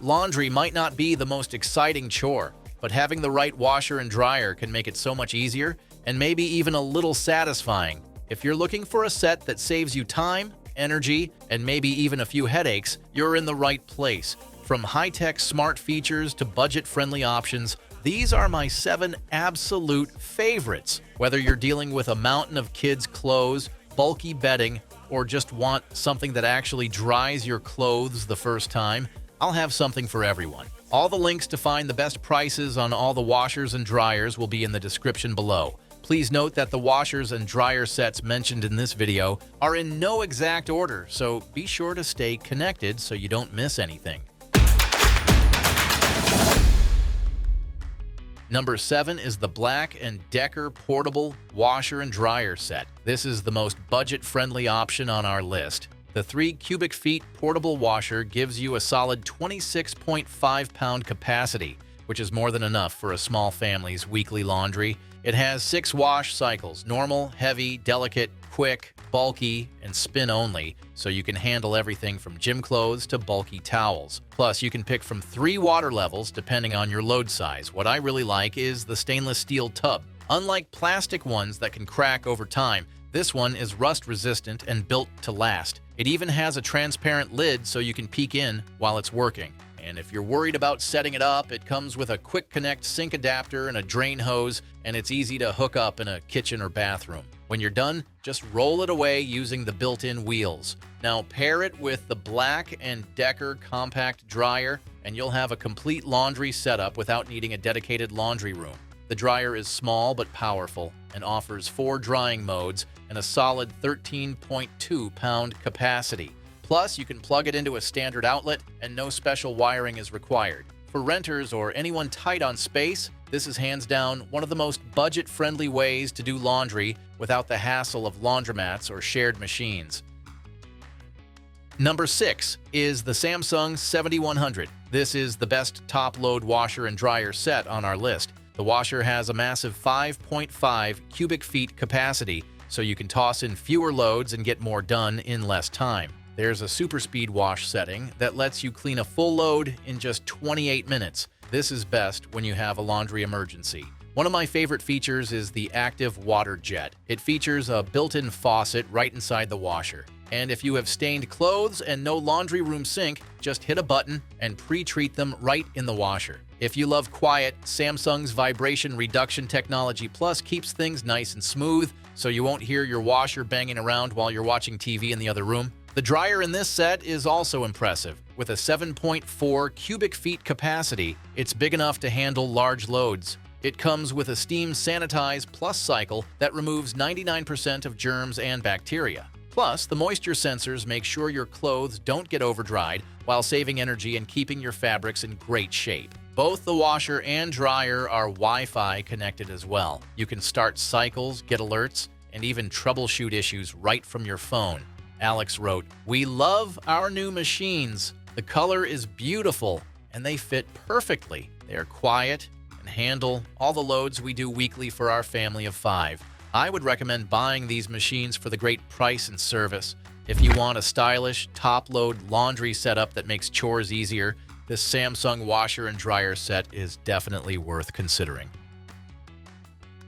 Laundry might not be the most exciting chore, but having the right washer and dryer can make it so much easier and maybe even a little satisfying. If you're looking for a set that saves you time, energy, and maybe even a few headaches, you're in the right place. From high-tech smart features to budget-friendly options, these are my 7 absolute favorites. Whether you're dealing with a mountain of kids' clothes, bulky bedding, or just want something that actually dries your clothes the first time, I'll have something for everyone. All the links to find the best prices on all the washers and dryers will be in the description below. Please note that the washers and dryer sets mentioned in this video are in no exact order, so be sure to stay connected so you don't miss anything. Number 7 is the BLACK+DECKER Portable Washer and Dryer Set. This is the most budget-friendly option on our list. The 3 cubic feet portable washer gives you a solid 26.5-pound capacity, which is more than enough for a small family's weekly laundry. It has 6 wash cycles: normal, heavy, delicate, quick, bulky, and spin only, so you can handle everything from gym clothes to bulky towels. Plus, you can pick from 3 water levels depending on your load size. What I really like is the stainless steel tub. Unlike plastic ones that can crack over time, this one is rust-resistant and built to last. It even has a transparent lid so you can peek in while it's working. And if you're worried about setting it up, it comes with a quick connect sink adapter and a drain hose, and it's easy to hook up in a kitchen or bathroom. When you're done, just roll it away using the built-in wheels. Now pair it with the BLACK+DECKER compact dryer, and you'll have a complete laundry setup without needing a dedicated laundry room. The dryer is small but powerful and offers 4 drying modes and a solid 13.2-pound capacity. Plus, you can plug it into a standard outlet and no special wiring is required. For renters or anyone tight on space, this is hands down one of the most budget-friendly ways to do laundry without the hassle of laundromats or shared machines. Number 6 is the Samsung 7100. This is the best top-load washer and dryer set on our list. The washer has a massive 5.5 cubic feet capacity, so you can toss in fewer loads and get more done in less time. There's a super speed wash setting that lets you clean a full load in just 28 minutes. This is best when you have a laundry emergency. One of my favorite features is the active water jet. It features a built-in faucet right inside the washer. And if you have stained clothes and no laundry room sink, just hit a button and pre-treat them right in the washer. If you love quiet, Samsung's Vibration Reduction Technology Plus keeps things nice and smooth, so you won't hear your washer banging around while you're watching TV in the other room. The dryer in this set is also impressive. With a 7.4 cubic feet capacity, it's big enough to handle large loads. It comes with a Steam Sanitize Plus cycle that removes 99% of germs and bacteria. Plus, the moisture sensors make sure your clothes don't get over-dried while saving energy and keeping your fabrics in great shape. Both the washer and dryer are Wi-Fi connected as well. You can start cycles, get alerts, and even troubleshoot issues right from your phone. Alex wrote, "We love our new machines. The color is beautiful, and they fit perfectly. They are quiet and handle all the loads we do weekly for our family of 5. I would recommend buying these machines for the great price and service. If you want a stylish, top-load laundry setup that makes chores easier, this Samsung washer and dryer set is definitely worth considering."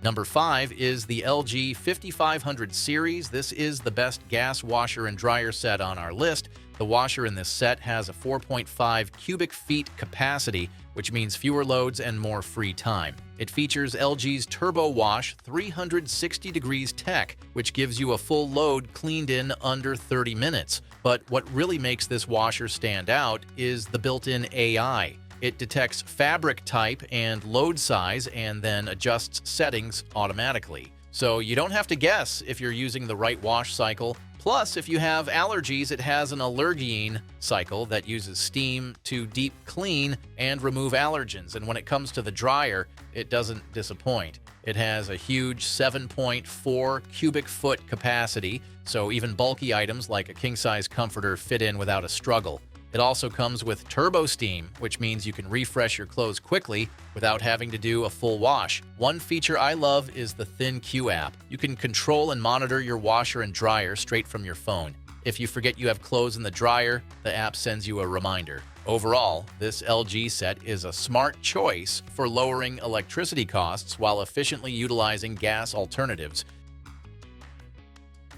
Number 5 is the LG 5500 series. This is the best gas washer and dryer set on our list. The washer in this set has a 4.5 cubic feet capacity, which means fewer loads and more free time. It features LG's Turbo Wash 360 degrees tech, which gives you a full load cleaned in under 30 minutes. But what really makes this washer stand out is the built-in AI. It detects fabric type and load size and then adjusts settings automatically. So you don't have to guess if you're using the right wash cycle. Plus, if you have allergies, it has an allergene cycle that uses steam to deep clean and remove allergens. And when it comes to the dryer, it doesn't disappoint. It has a huge 7.4 cubic foot capacity, so even bulky items like a king-size comforter fit in without a struggle. It also comes with turbo steam, which means you can refresh your clothes quickly without having to do a full wash. One feature I love is the ThinQ app. You can control and monitor your washer and dryer straight from your phone. If you forget you have clothes in the dryer, the app sends you a reminder. Overall, this LG set is a smart choice for lowering electricity costs while efficiently utilizing gas alternatives.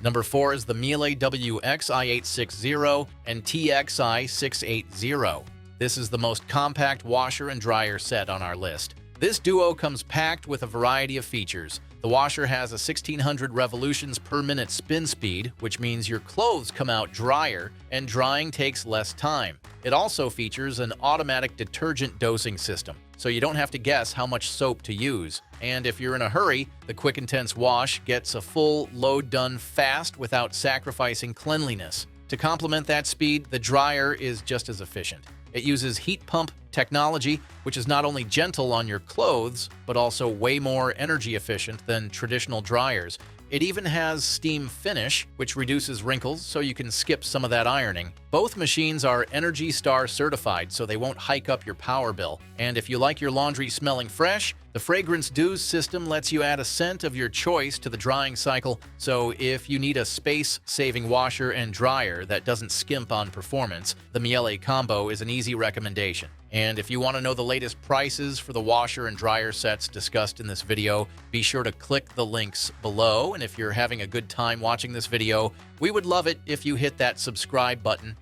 Number 4 is the Miele WXi860 and TXi680. This is the most compact washer and dryer set on our list. This duo comes packed with a variety of features. The washer has a 1600 revolutions per minute spin speed, which means your clothes come out drier and drying takes less time. It also features an automatic detergent dosing system, so you don't have to guess how much soap to use. And if you're in a hurry, the Quick Intense Wash gets a full load done fast without sacrificing cleanliness. To complement that speed, the dryer is just as efficient. It uses heat pump technology, which is not only gentle on your clothes, but also way more energy efficient than traditional dryers. It even has steam finish, which reduces wrinkles, so you can skip some of that ironing. Both machines are Energy Star certified, so they won't hike up your power bill. And if you like your laundry smelling fresh, the Fragrance Dews system lets you add a scent of your choice to the drying cycle, so if you need a space-saving washer and dryer that doesn't skimp on performance, the Miele combo is an easy recommendation. And if you want to know the latest prices for the washer and dryer sets discussed in this video, be sure to click the links below. And if you're having a good time watching this video, we would love it if you hit that subscribe button.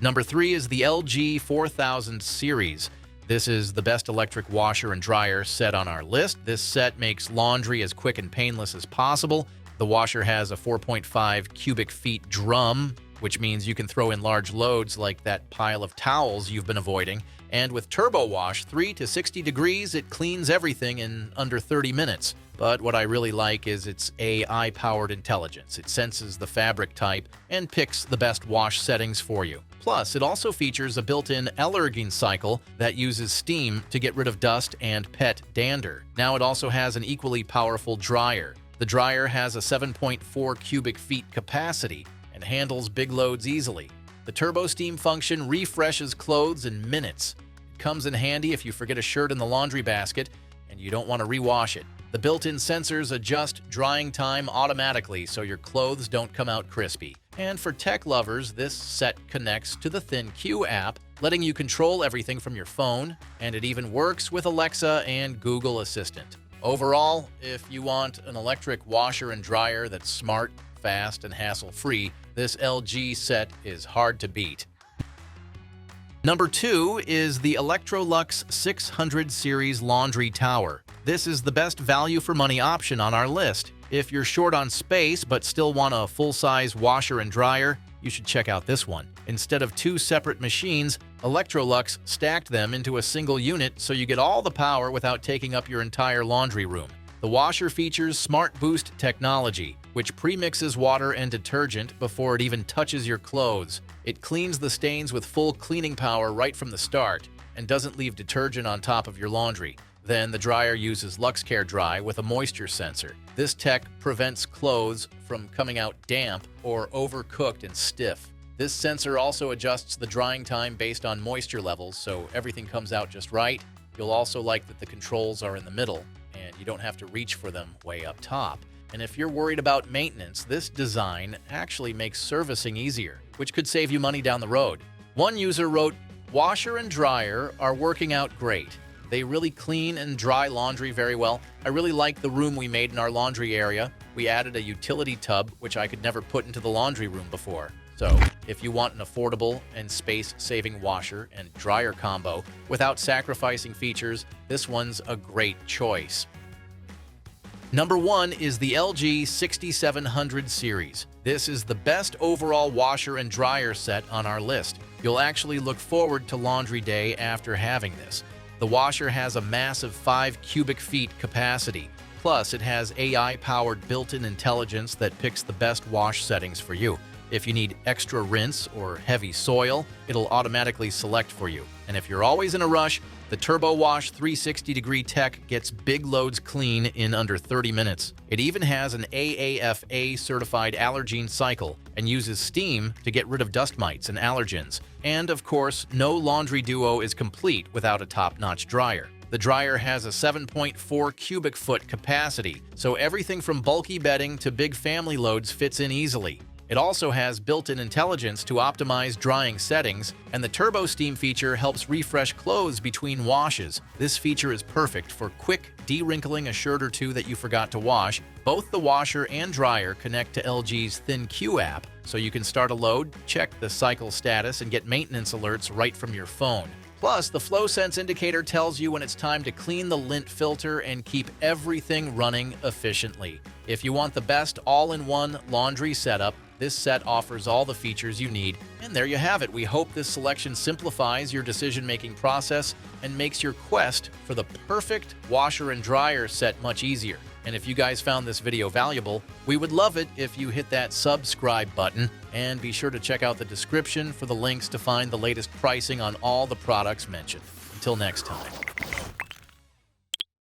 Number 3 is the LG 4000 series. This is the best electric washer and dryer set on our list. This set makes laundry as quick and painless as possible. The washer has a 4.5 cubic feet drum, which means you can throw in large loads like that pile of towels you've been avoiding. And with Turbo Wash 3 to 60 degrees, it cleans everything in under 30 minutes. But what I really like is its AI-powered intelligence. It senses the fabric type and picks the best wash settings for you. Plus, it also features a built-in allergen cycle that uses steam to get rid of dust and pet dander. Now it also has an equally powerful dryer. The dryer has a 7.4 cubic feet capacity and handles big loads easily. The turbo steam function refreshes clothes in minutes. It comes in handy if you forget a shirt in the laundry basket and you don't want to rewash it. The built-in sensors adjust drying time automatically so your clothes don't come out crispy. And for tech lovers, this set connects to the ThinQ app, letting you control everything from your phone, and it even works with Alexa and Google Assistant. Overall, if you want an electric washer and dryer that's smart, fast, and hassle-free, this LG set is hard to beat. Number 2 is the Electrolux 600 series laundry tower. This is the best value for money option on our list. If you're short on space but still want a full-size washer and dryer, you should check out this one. Instead of 2 separate machines, Electrolux stacked them into a single unit so you get all the power without taking up your entire laundry room. The washer features Smart Boost technology, which premixes water and detergent before it even touches your clothes. It cleans the stains with full cleaning power right from the start and doesn't leave detergent on top of your laundry. Then the dryer uses LuxCare Dry with a moisture sensor. This tech prevents clothes from coming out damp or overcooked and stiff. This sensor also adjusts the drying time based on moisture levels, so everything comes out just right. You'll also like that the controls are in the middle, and you don't have to reach for them way up top. And if you're worried about maintenance, this design actually makes servicing easier, which could save you money down the road. One user wrote, "Washer and dryer are working out great. They really clean and dry laundry very well. I really like the room we made in our laundry area. We added a utility tub, which I could never put into the laundry room before." So, if you want an affordable and space-saving washer and dryer combo without sacrificing features, this one's a great choice. Number 1 is the LG 6700 series. This is the best overall washer and dryer set on our list. You'll actually look forward to laundry day after having this. The washer has a massive 5 cubic feet capacity. Plus, it has AI-powered built-in intelligence that picks the best wash settings for you. If you need extra rinse or heavy soil, it'll automatically select for you. And if you're always in a rush, the Turbo Wash 360-degree tech gets big loads clean in under 30 minutes. It even has an AAFA-certified allergen cycle and uses steam to get rid of dust mites and allergens. And of course, no laundry duo is complete without a top-notch dryer. The dryer has a 7.4 cubic foot capacity, so everything from bulky bedding to big family loads fits in easily. It also has built-in intelligence to optimize drying settings, and the turbo steam feature helps refresh clothes between washes. This feature is perfect for quick de-wrinkling a shirt or two that you forgot to wash. Both the washer and dryer connect to LG's ThinQ app, so you can start a load, check the cycle status, and get maintenance alerts right from your phone. Plus, the FlowSense indicator tells you when it's time to clean the lint filter and keep everything running efficiently. If you want the best all-in-one laundry setup, this set offers all the features you need. And there you have it. We hope this selection simplifies your decision-making process and makes your quest for the perfect washer and dryer set much easier. And if you guys found this video valuable, we would love it if you hit that subscribe button, and be sure to check out the description for the links to find the latest pricing on all the products mentioned. Until next time.